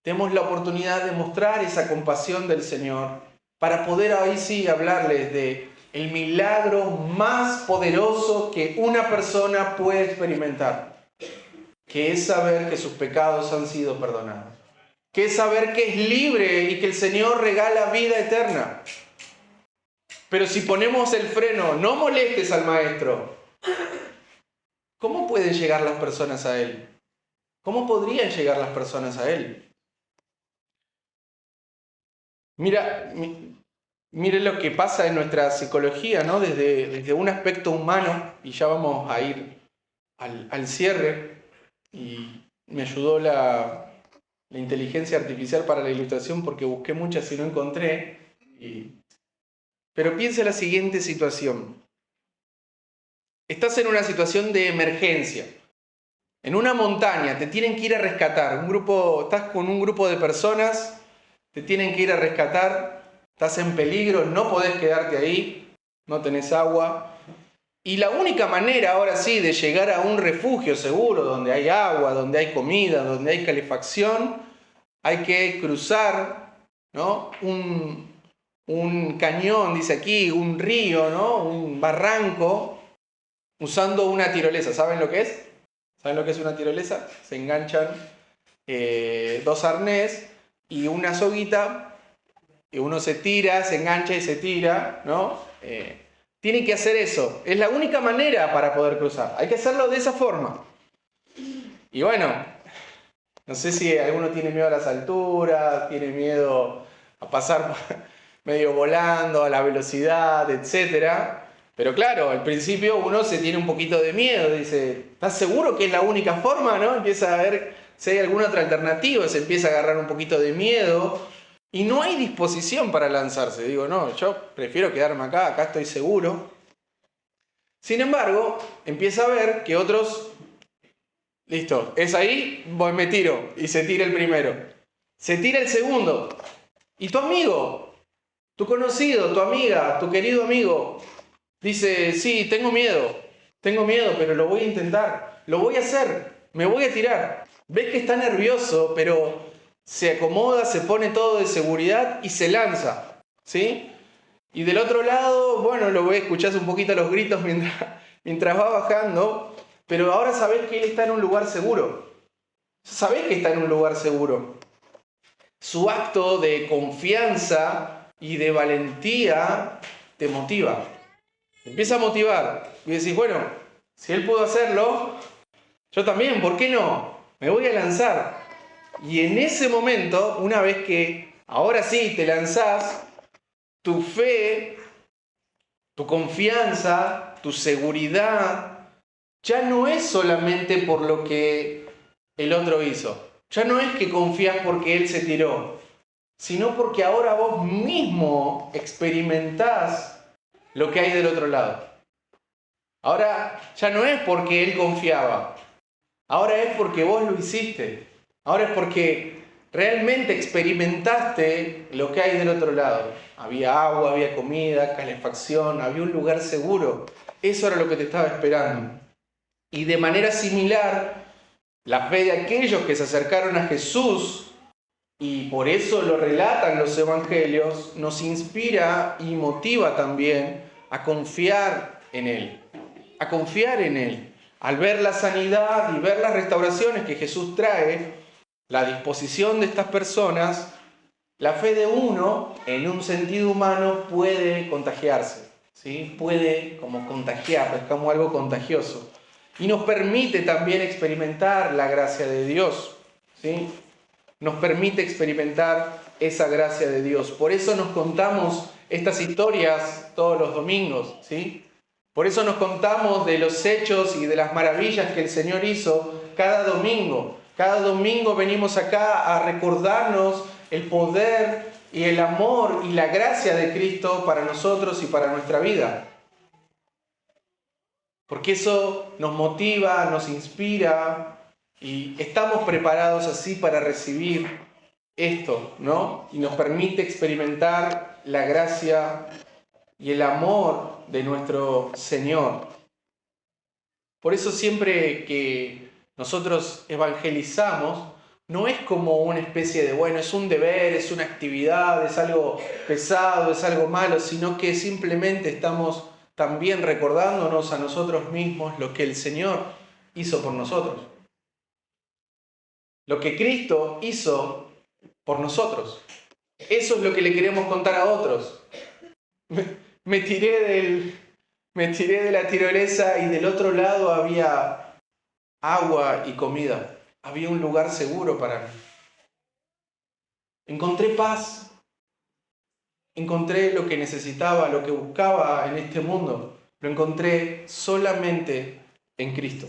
Tenemos la oportunidad de mostrar esa compasión del Señor para poder ahí sí hablarles de el milagro más poderoso que una persona puede experimentar, que es saber que sus pecados han sido perdonados, que es saber que es libre y que el Señor regala vida eterna. Pero si ponemos el freno, no molestes al Maestro, ¿cómo pueden llegar las personas a Él? ¿Cómo podrían llegar las personas a Él? Mire lo que pasa en nuestra psicología, ¿no? Desde un aspecto humano, y ya vamos a ir al cierre, y me ayudó la inteligencia artificial para la ilustración porque busqué muchas y no encontré. Pero piensa la siguiente situación. Estás en una situación de emergencia. En una montaña, te tienen que ir a rescatar. Estás con un grupo de personas, te tienen que ir a rescatar. Estás en peligro, no podés quedarte ahí, no tenés agua. Y la única manera, ahora sí, de llegar a un refugio seguro, donde hay agua, donde hay comida, donde hay calefacción, hay que cruzar, ¿no?, un cañón, dice aquí, un río, ¿no?, un barranco, usando una tirolesa. ¿Saben lo que es? ¿Saben lo que es una tirolesa? Se enganchan 2 arnés y una soguita. Y uno se tira, se engancha y se tira, ¿no? Tiene que hacer eso. Es la única manera para poder cruzar. Hay que hacerlo de esa forma. Y bueno, no sé si alguno tiene miedo a las alturas, tiene miedo a pasar medio volando a la velocidad, etc. Pero claro, al principio uno se tiene un poquito de miedo, dice, ¿estás seguro que es la única forma? ¿No? Empieza a ver si hay alguna otra alternativa, se empieza a agarrar un poquito de miedo y no hay disposición para lanzarse. Digo, no, yo prefiero quedarme acá estoy seguro. Sin embargo, empieza a ver que otros, listo, es ahí, voy, me tiro, y se tira el primero. Se tira el segundo. Y tu amigo, tu conocido, tu amiga, tu querido amigo, dice, sí, tengo miedo, pero lo voy a intentar, lo voy a hacer, me voy a tirar. Ves que está nervioso, pero se acomoda, se pone todo de seguridad y se lanza, Y del otro lado, bueno, lo voy a escuchar un poquito los gritos mientras va bajando, pero ahora sabés que él está en un lugar seguro. Sabés que está en un lugar seguro. Su acto de confianza y de valentía te motiva. Te empieza a motivar. Y decís, bueno, si él pudo hacerlo, yo también, ¿por qué no? Me voy a lanzar. Y en ese momento, una vez que ahora sí te lanzás, tu fe, tu confianza, tu seguridad, ya no es solamente por lo que el otro hizo. Ya no es que confías porque él se tiró, sino porque ahora vos mismo experimentás lo que hay del otro lado. Ahora ya no es porque él confiaba, ahora es porque vos lo hiciste. Ahora es porque realmente experimentaste lo que hay del otro lado. Había agua, había comida, calefacción, había un lugar seguro. Eso era lo que te estaba esperando. Y de manera similar, la fe de aquellos que se acercaron a Jesús, y por eso lo relatan los evangelios, nos inspira y motiva también a confiar en Él. A confiar en Él. Al ver la sanidad y ver las restauraciones que Jesús trae, la disposición de estas personas, la fe de uno, en un sentido humano, puede contagiarse, ¿sí? Puede como contagiar, es como algo contagioso. Y nos permite también experimentar la gracia de Dios, ¿sí? Nos permite experimentar esa gracia de Dios. Por eso nos contamos estas historias todos los domingos, ¿sí? Por eso nos contamos de los hechos y de las maravillas que el Señor hizo cada domingo. Cada domingo venimos acá a recordarnos el poder y el amor y la gracia de Cristo para nosotros y para nuestra vida. Porque eso nos motiva, nos inspira y estamos preparados así para recibir esto, ¿no? Y nos permite experimentar la gracia y el amor de nuestro Señor. Por eso siempre que nosotros evangelizamos, no es como una especie de, bueno, es un deber, es una actividad, es algo pesado, es algo malo, sino que simplemente estamos también recordándonos a nosotros mismos lo que el Señor hizo por nosotros. Lo que Cristo hizo por nosotros. Eso es lo que le queremos contar a otros. Me tiré de la tirolesa y del otro lado había agua y comida. Había un lugar seguro para mí. Encontré paz. Encontré lo que necesitaba, lo que buscaba en este mundo. Lo encontré solamente en Cristo.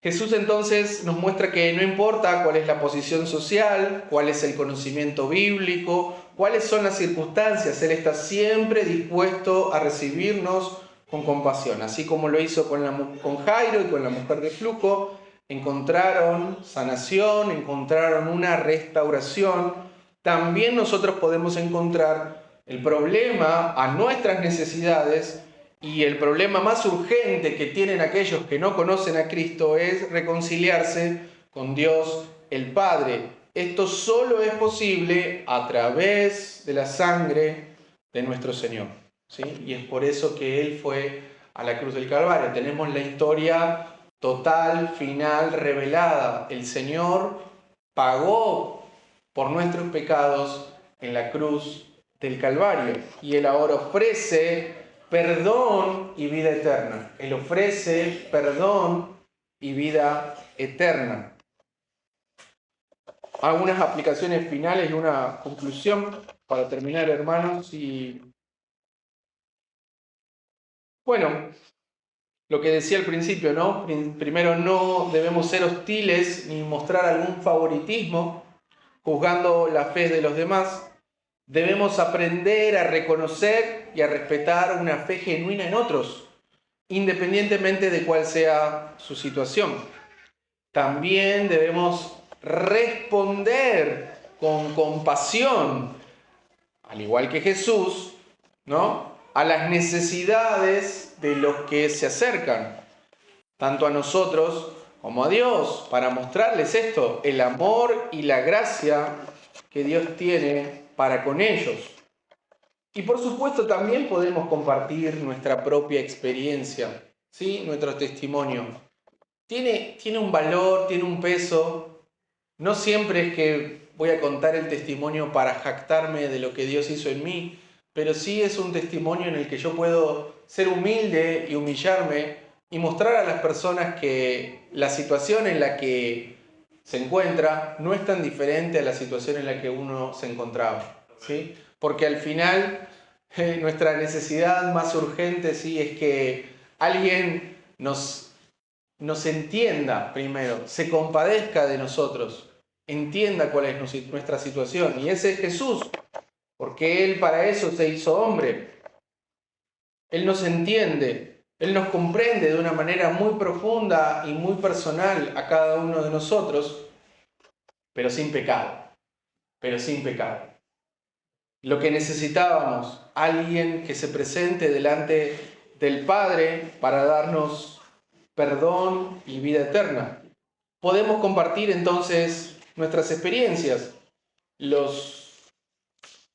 Jesús entonces nos muestra que no importa cuál es la posición social, cuál es el conocimiento bíblico, cuáles son las circunstancias, Él está siempre dispuesto a recibirnos con compasión. Así como lo hizo con Jairo y con la mujer de flujo, encontraron sanación, encontraron una restauración. También nosotros podemos encontrar el problema a nuestras necesidades. Y el problema más urgente que tienen aquellos que no conocen a Cristo es reconciliarse con Dios el Padre. Esto solo es posible a través de la sangre de nuestro Señor, ¿sí? Y es por eso que Él fue a la cruz del Calvario. Tenemos la historia total, final, revelada. El Señor pagó por nuestros pecados en la cruz del Calvario. Y Él ahora ofrece perdón y vida eterna. Él ofrece perdón y vida eterna. algunas aplicaciones finales y una conclusión para terminar, hermanos. Y bueno, lo que decía al principio, ¿no? Primero, no debemos ser hostiles ni mostrar algún favoritismo juzgando la fe de los demás. Debemos aprender a reconocer y a respetar una fe genuina en otros, independientemente de cuál sea su situación. También debemos responder con compasión, al igual que Jesús, ¿no?, a las necesidades de los que se acercan, tanto a nosotros como a Dios, para mostrarles esto, el amor y la gracia que Dios tiene para con ellos. Y por supuesto también podemos compartir nuestra propia experiencia, ¿sí?, nuestro testimonio. Tiene un valor, tiene un peso. No siempre es que voy a contar el testimonio para jactarme de lo que Dios hizo en mí, pero sí es un testimonio en el que yo puedo ser humilde y humillarme y mostrar a las personas que la situación en la que se encuentra no es tan diferente a la situación en la que uno se encontraba, ¿sí? Porque al final nuestra necesidad más urgente, sí, es que alguien nos entienda primero, se compadezca de nosotros, entienda cuál es nuestra situación. Y ese es Jesús, porque Él para eso se hizo hombre. Él nos entiende, Él nos comprende de una manera muy profunda y muy personal a cada uno de nosotros, pero sin pecado, pero sin pecado. Lo que necesitábamos, alguien que se presente delante del Padre para darnos perdón y vida eterna. Podemos compartir entonces nuestras experiencias. Los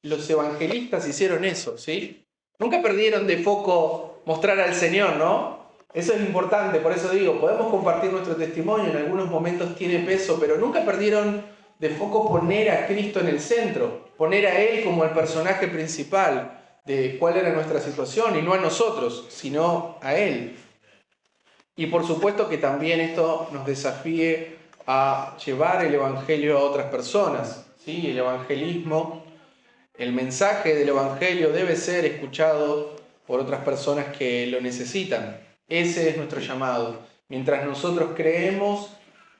evangelistas hicieron eso, ¿sí? Nunca perdieron de foco mostrar al Señor, ¿no? Eso es importante, por eso digo, podemos compartir nuestro testimonio, en algunos momentos tiene peso, pero nunca perdieron de foco poner a Cristo en el centro, poner a Él como el personaje principal de cuál era nuestra situación, y no a nosotros, sino a Él. Y por supuesto que también esto nos desafíe a llevar el Evangelio a otras personas, ¿sí? El evangelismo, el mensaje del Evangelio debe ser escuchado por otras personas que lo necesitan. Ese es nuestro llamado. Mientras nosotros creemos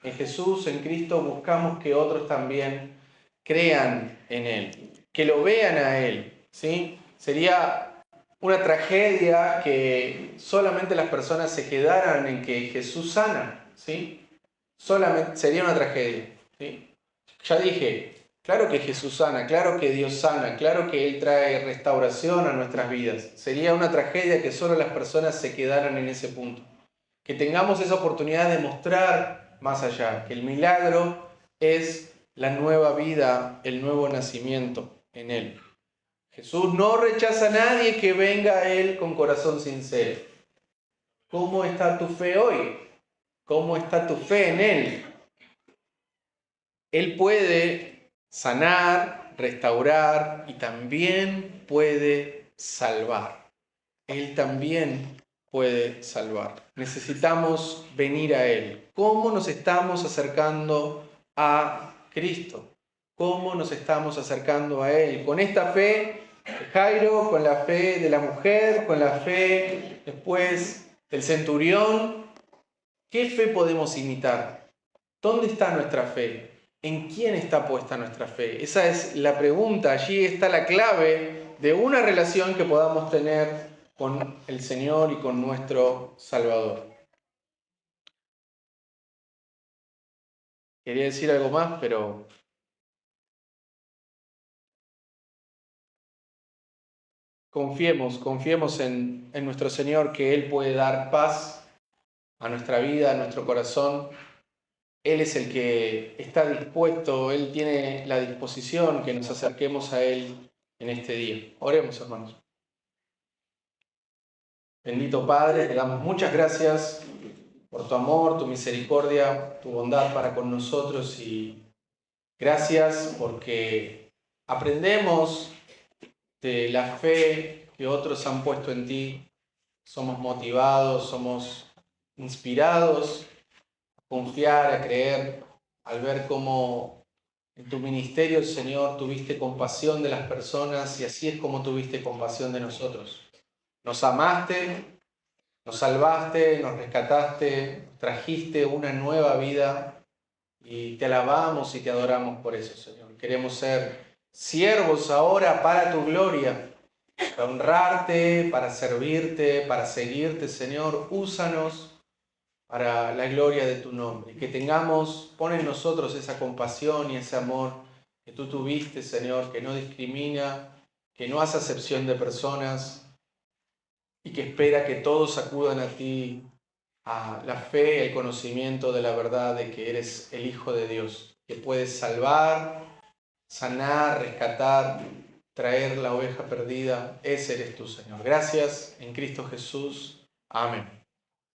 en Jesús, en Cristo, buscamos que otros también crean en Él, que lo vean a Él, ¿sí? Sería una tragedia que solamente las personas se quedaran en que Jesús sana, ¿sí? Solamente sería una tragedia, ¿sí? Ya dije, claro que Jesús sana, claro que Dios sana, claro que Él trae restauración a nuestras vidas. Sería una tragedia que solo las personas se quedaran en ese punto. Que tengamos esa oportunidad de mostrar más allá, que el milagro es la nueva vida, el nuevo nacimiento en Él. Jesús no rechaza a nadie que venga a Él con corazón sincero. ¿Cómo está tu fe hoy? ¿Cómo está tu fe en Él? Él puede sanar, restaurar y también puede salvar. Él también puede salvar. Necesitamos venir a Él. ¿Cómo nos estamos acercando a Cristo? ¿Cómo nos estamos acercando a Él? Con esta fe de Jairo, con la fe de la mujer, con la fe después del centurión. ¿Qué fe podemos imitar? ¿Dónde está nuestra fe? ¿En quién está puesta nuestra fe? Esa es la pregunta. Allí está la clave de una relación que podamos tener con el Señor y con nuestro Salvador. Quería decir algo más, pero confiemos en nuestro Señor, que Él puede dar paz a nuestra vida, a nuestro corazón. Él es el que está dispuesto, Él tiene la disposición que nos acerquemos a Él en este día. Oremos, hermanos. Bendito Padre, te damos muchas gracias por tu amor, tu misericordia, tu bondad para con nosotros, y gracias porque aprendemos de la fe que otros han puesto en ti. Somos motivados, somos inspirados a confiar, a creer, al ver cómo En tu ministerio, Señor, tuviste compasión de las personas y así es como tuviste compasión de nosotros. Nos amaste, nos salvaste, nos rescataste, trajiste una nueva vida y te alabamos y te adoramos por eso, Señor. Queremos ser siervos ahora para tu gloria, para honrarte, para servirte, para seguirte, Señor. Úsanos para la gloria de tu nombre. Que tengamos, pon en nosotros esa compasión y ese amor que tú tuviste, Señor, que no discrimina, que no hace acepción de personas y que espera que todos acudan a ti, a la fe, el conocimiento de la verdad de que eres el Hijo de Dios, que puedes salvar, sanar, rescatar, traer la oveja perdida. Ese eres tú, Señor. Gracias en Cristo Jesús. Amén.